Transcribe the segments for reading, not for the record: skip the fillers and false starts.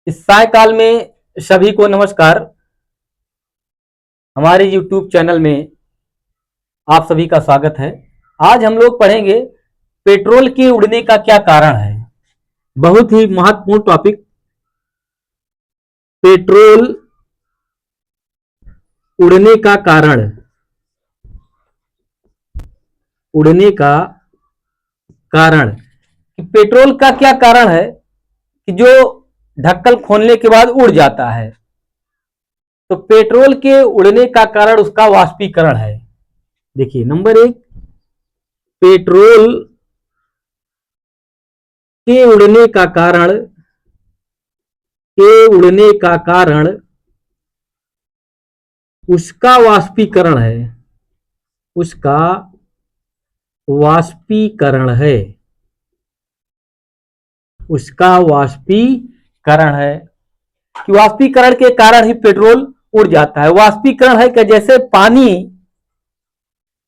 इस सायकाल में सभी को नमस्कार। हमारे YouTube चैनल में आप सभी का स्वागत है। आज हम लोग पढ़ेंगे पेट्रोल के उड़ने का क्या कारण है। बहुत ही महत्वपूर्ण टॉपिक, पेट्रोल उड़ने का कारण। उड़ने का कारण, पेट्रोल का क्या कारण है कि जो ढक्कन खोलने के बाद उड़ जाता है। तो पेट्रोल के उड़ने का कारण उसका वाष्पीकरण है। देखिए, नंबर एक, पेट्रोल के उड़ने का कारण, उसका वाष्पीकरण है। उसका वाष्पीकरण है। उसका वाष्पीकरण है कि वाष्पीकरण के कारण ही पेट्रोल उड़ जाता है। वाष्पीकरण है कि जैसे पानी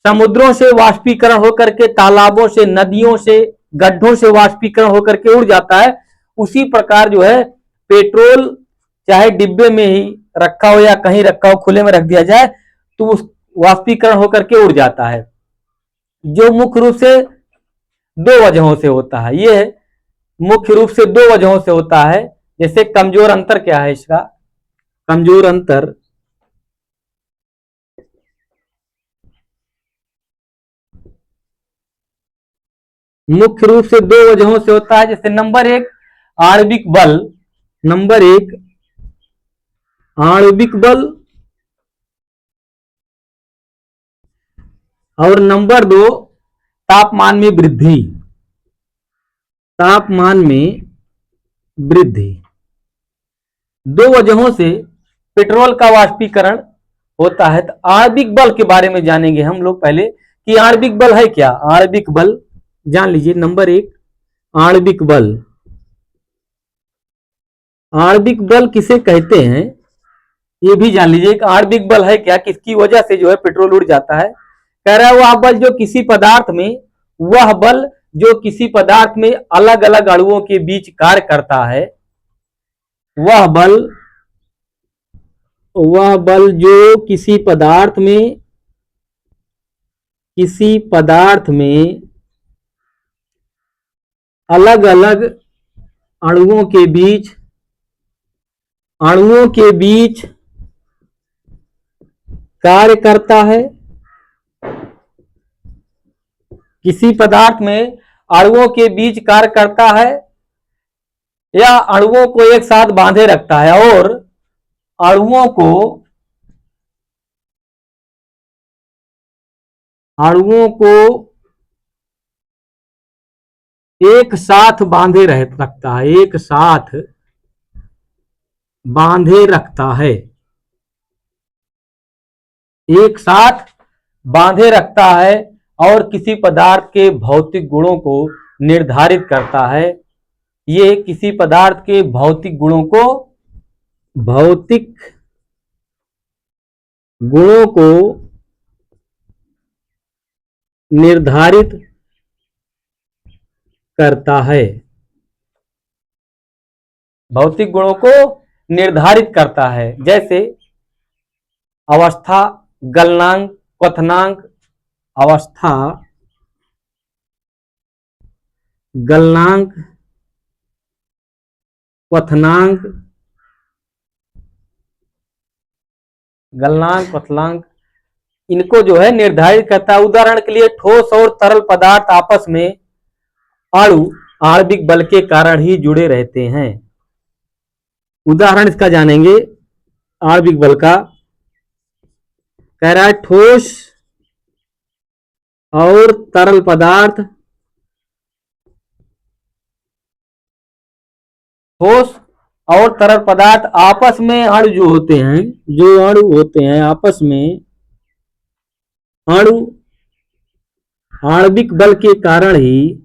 समुद्रों से वाष्पीकरण होकर के तालाबों से, नदियों से, गड्ढों से वाष्पीकरण होकर के उड़ जाता है, उसी प्रकार जो है पेट्रोल चाहे डिब्बे में ही रखा हो या कहीं रखा हो, खुले में रख दिया जाए तो उस वाष्पीकरण होकर के उड़ जाता है, जो मुख्य रूप से दो वजहों से होता है। यह मुख्य रूप से दो वजहों से होता है। जैसे कमजोर अंतर क्या है इसका, कमजोर अंतर मुख्य रूप से दो वजहों से होता है। जैसे नंबर एक, आणविक बल। नंबर एक, आणविक बल। और नंबर दो, तापमान में वृद्धि। तापमान में वृद्धि। दो वजहों से पेट्रोल का वाष्पीकरण होता है। तो आणविक बल के बारे में जानेंगे हम लोग पहले कि आणविक बल है क्या। आणविक बल जान लीजिए। नंबर एक, आणविक बल। आणविक बल किसे कहते हैं ये भी जान लीजिए कि आणविक बल है क्या, किसकी वजह से जो है पेट्रोल उड़ जाता है। कह रहा है वह बल जो किसी पदार्थ में, वह बल जो किसी पदार्थ में अलग अलग अणुओं के बीच कार्य करता है, वह बल जो किसी पदार्थ में अलग अलग अणुओं के बीच कार्य करता है। किसी पदार्थ में अणुओं के बीच कार्य करता है या अणुओं को एक साथ बांधे रखता है और अणुओं को एक साथ बांधे रखता है। एक साथ बांधे रखता है। एक साथ बांधे रखता है और किसी पदार्थ के भौतिक गुणों को निर्धारित करता है। ये किसी पदार्थ के भौतिक गुणों को निर्धारित करता है। भौतिक गुणों को निर्धारित करता है। जैसे अवस्था, गलनांक, क्वथनांक। अवस्था, गलनांक, क्वथनांक। इनको जो है निर्धारित करता है। उदाहरण के लिए ठोस और तरल पदार्थ आपस में आणविक बल के कारण ही जुड़े रहते हैं। उदाहरण इसका जानेंगे आणविक बल का। कह रहा है ठोस और तरल पदार्थ, ठोस और तरल पदार्थ आपस में अणु जो होते हैं, आपस में आणविक बल के कारण ही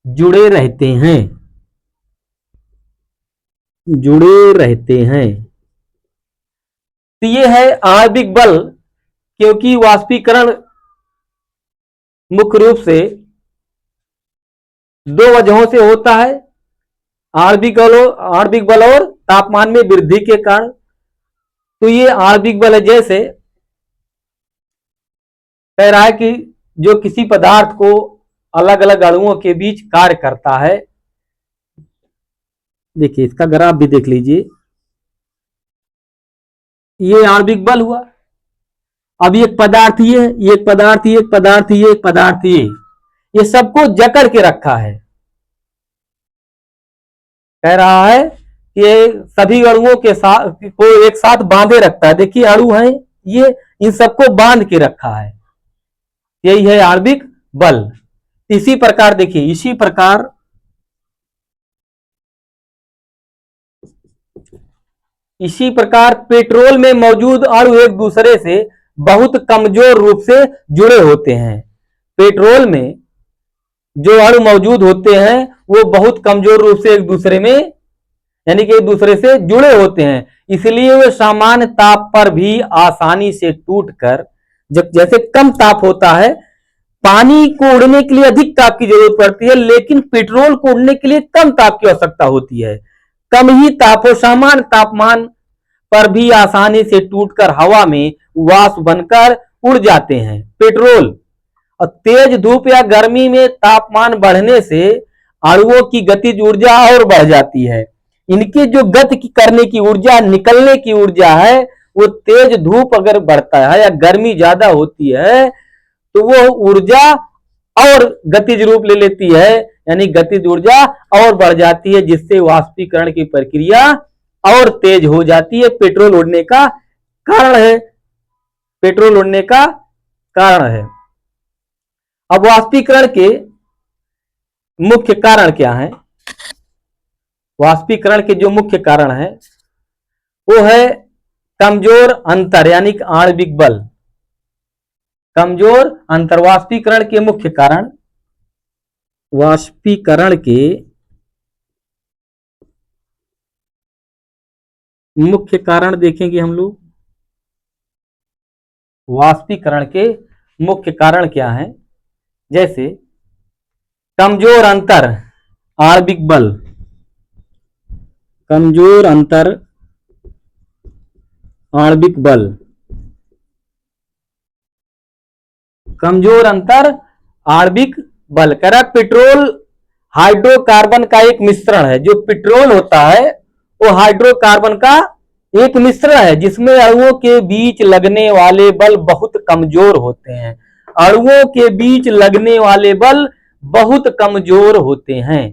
जुड़े रहते हैं। तो ये है आणविक बल, क्योंकि वाष्पीकरण मुख्य रूप से दो वजहों से होता है, आणविक बल और तापमान में वृद्धि के कारण। तो ये आणविक बल है, जैसे कह रहा है कि जो किसी पदार्थ को अलग अलग अणुओं के बीच कार्य करता है। देखिए इसका ग्राफ भी देख लीजिए, ये आणविक बल हुआ। अब एक पदार्थ ये, एक पदार्थ ये, एक पदार्थ ये, एक पदार्थ ये सबको जकड़ के रखा है। कह रहा है कि सभी अणुओं के साथ को एक साथ बांधे रखता है। देखिए अणु है ये, इन सबको बांध के रखा है, यही है आणविक बल। इसी प्रकार देखिए, इसी प्रकार पेट्रोल में मौजूद अणु एक दूसरे से बहुत कमजोर रूप से जुड़े होते हैं। पेट्रोल में जो अणु मौजूद होते हैं वो बहुत कमजोर रूप से एक दूसरे में, यानी कि एक दूसरे से जुड़े होते हैं, इसलिए वे सामान्य ताप पर भी आसानी से टूटकर, जब जैसे कम ताप होता है, पानी को उड़ने के लिए अधिक ताप की जरूरत पड़ती है, लेकिन पेट्रोल को उड़ने के लिए कम ताप की आवश्यकता होती है। कम ही ताप और सामान्य तापमान पर भी आसानी से टूटकर हवा में वाष्प बनकर उड़ जाते हैं। पेट्रोल और तेज धूप या गर्मी में तापमान बढ़ने से अणुओं की गतिज ऊर्जा और बढ़ जाती है। इनकी जो गति करने की ऊर्जा, निकलने की ऊर्जा है, वो तेज धूप अगर बढ़ता है या गर्मी ज्यादा होती है तो वो ऊर्जा और गतिज रूप ले लेती है, यानी गतिज ऊर्जा और बढ़ जाती है, जिससे वाष्पीकरण की प्रक्रिया और तेज हो जाती है। पेट्रोल उड़ने का कारण है, पेट्रोल उड़ने का कारण है। अब वाष्पीकरण के मुख्य कारण क्या है? वाष्पीकरण के जो मुख्य कारण है वो है कमजोर अंतर, यानी कि आणविक बल। कमजोर अंतर वाष्पीकरण के मुख्य कारण, वाष्पीकरण के मुख्य कारण देखेंगे हम लोग। वाष्पीकरण के मुख्य कारण क्या है? जैसे कमजोर अंतर आणविक बल, कमजोर अंतर आणविक बल, कमजोर अंतर आणविक बल। कह रहा पेट्रोल हाइड्रोकार्बन का एक मिश्रण है। जो पेट्रोल होता है वो हाइड्रोकार्बन का एक मिश्रण है, जिसमें अणुओं के बीच लगने वाले बल बहुत कमजोर होते हैं। अणुओं के बीच लगने वाले बल बहुत कमजोर होते हैं।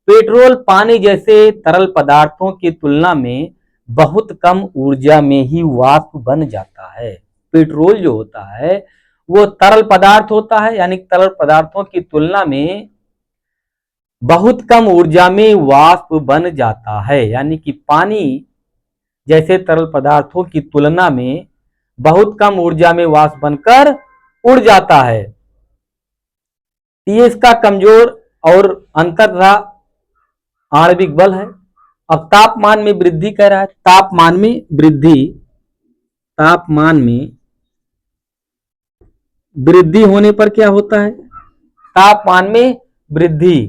पेट्रोल पानी जैसे तरल पदार्थों की तुलना में बहुत कम ऊर्जा में ही वाष्प बन जाता है। पेट्रोल जो होता है वो तरल पदार्थ होता है, यानी तरल पदार्थों की तुलना में बहुत कम ऊर्जा में वाष्प बन जाता है, यानी कि पानी जैसे तरल पदार्थों की तुलना में बहुत कम ऊर्जा में वाष्प बनकर उड़ जाता है। ये इसका कमजोर और अंतर रहा आणविक बल है। अब तापमान में वृद्धि कह रहा है, तापमान में वृद्धि, तापमान में वृद्धि होने पर क्या होता है? तापमान में वृद्धि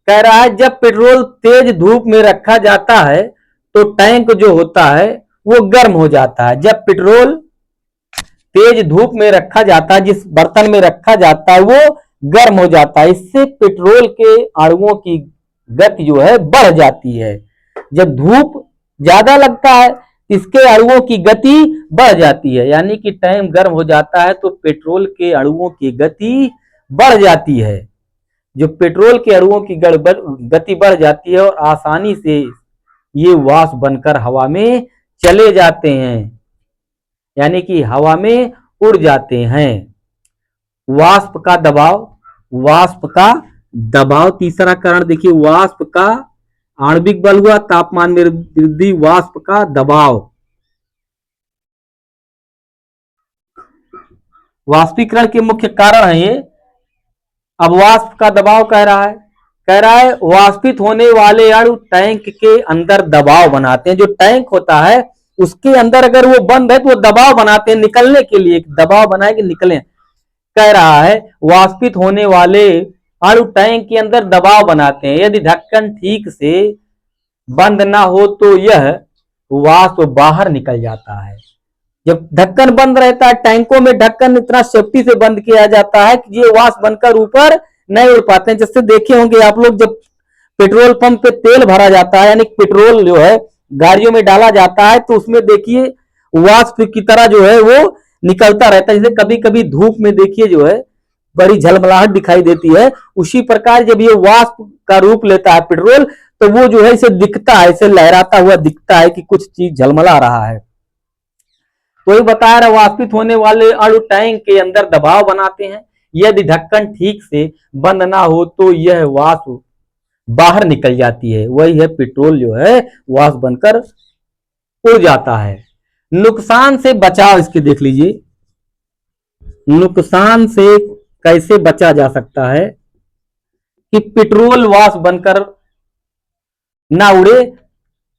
कह रहा है जब पेट्रोल तेज धूप में रखा जाता है तो टैंक जो होता है वो गर्म हो जाता है। जब पेट्रोल तेज धूप में रखा जाता है, जिस बर्तन में रखा जाता है वो गर्म हो जाता है। इससे पेट्रोल के अणुओं की गति जो है बढ़ जाती है। जब धूप ज्यादा लगता है इसके अणुओं की गति बढ़ जाती है, यानी कि टैंक गर्म हो जाता है तो पेट्रोल के अणुओं की गति बढ़ जाती है। जो पेट्रोल के अणुओं की गति बढ़ जाती है और आसानी से ये वाष्प बनकर हवा में चले जाते हैं, यानी कि हवा में उड़ जाते हैं। वाष्प का दबाव, वाष्प का दबाव तीसरा कारण देखिए, वाष्प का आणविक बल हुआ, तापमान में वृद्धि, वाष्प का दबाव। वाष्पीकरण के मुख्य कारण है ये। अब वाष्प का दबाव कह रहा है वाष्पित होने वाले अणु टैंक के अंदर दबाव बनाते हैं। जो टैंक होता है उसके अंदर अगर वो बंद है तो वो दबाव बनाते हैं निकलने के लिए, दबाव बनाए कि निकले। कह रहा है वाष्पित होने वाले अणु टैंक के अंदर दबाव बनाते हैं, यदि ढक्कन ठीक से बंद ना हो तो यह वाष्प बाहर निकल जाता है। जब ढक्कन बंद रहता है टैंकों में, ढक्कन इतना सेफ्टी से बंद किया जाता है कि ये वाष्प बनकर ऊपर नहीं उड़ पाते हैं। जैसे देखे होंगे आप लोग, जब पेट्रोल पंप पे तेल भरा जाता है, यानी पेट्रोल जो है गाड़ियों में डाला जाता है, तो उसमें देखिए वाष्प की तरह जो है वो निकलता रहता है। जैसे कभी कभी धूप में देखिए जो है बड़ी झलमलाहट दिखाई देती है, उसी प्रकार जब ये वाष्प का रूप लेता है पेट्रोल, तो वो जो है इसे दिखता है, इसे लहराता हुआ दिखता है कि कुछ चीज झलमला रहा है। तो ये बता रहा, वाष्पित होने वाले अणु टैंक के अंदर दबाव बनाते हैं, यदि ढक्कन ठीक से बंद ना हो तो यह वाष्प बाहर निकल जाती है। वही है पेट्रोल जो है वाष्प बनकर उड़ जाता है। नुकसान से बचाव इसके देख लीजिए, नुकसान से कैसे बचा जा सकता है कि पेट्रोल वाष्प बनकर ना उड़े,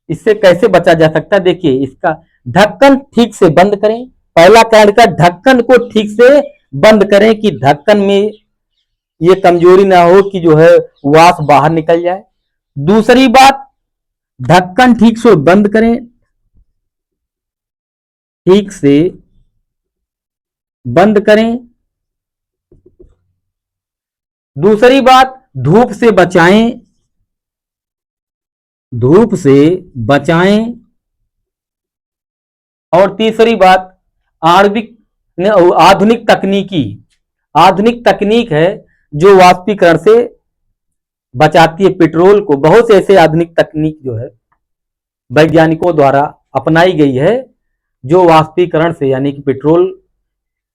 इससे कैसे बचा जा सकता है। देखिए इसका ढक्कन ठीक से बंद करें, पहला कारण का ढक्कन को ठीक से बंद करें कि ढक्कन में ये कमजोरी ना हो कि जो है वाष्प बाहर निकल जाए। दूसरी बात, ढक्कन ठीक से बंद करें, ठीक से बंद करें। दूसरी बात, धूप से बचाएं, धूप से बचाएं। और तीसरी बात, आणविक आधुनिक तकनीक है जो वाष्पीकरण से बचाती है पेट्रोल को। बहुत से ऐसे आधुनिक तकनीक जो है वैज्ञानिकों द्वारा अपनाई गई है जो वाष्पीकरण से, यानी कि पेट्रोल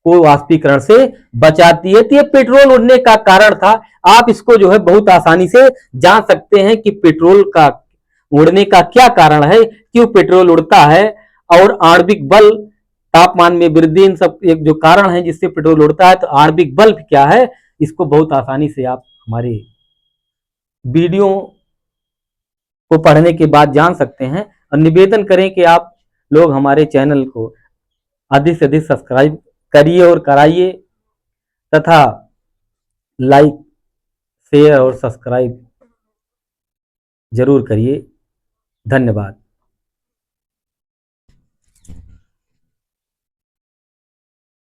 को वाष्पीकरण से बचाती है। तो ये पेट्रोल उड़ने का कारण था। आप इसको जो है बहुत आसानी से जान सकते हैं कि पेट्रोल का उड़ने का क्या कारण है, क्यों पेट्रोल उड़ता है, और आणविक बल, तापमान में वृद्धि, इन सब एक जो कारण है जिससे पेट्रोल उड़ता है। तो आणविक बल क्या है, इसको बहुत आसानी से आप हमारे वीडियो को पढ़ने के बाद जान सकते हैं। और निवेदन करें कि आप लोग हमारे चैनल को अधिक से अधिक सब्सक्राइब करिए और कराइए, तथा लाइक, शेयर और सब्सक्राइब जरूर करिए। धन्यवाद।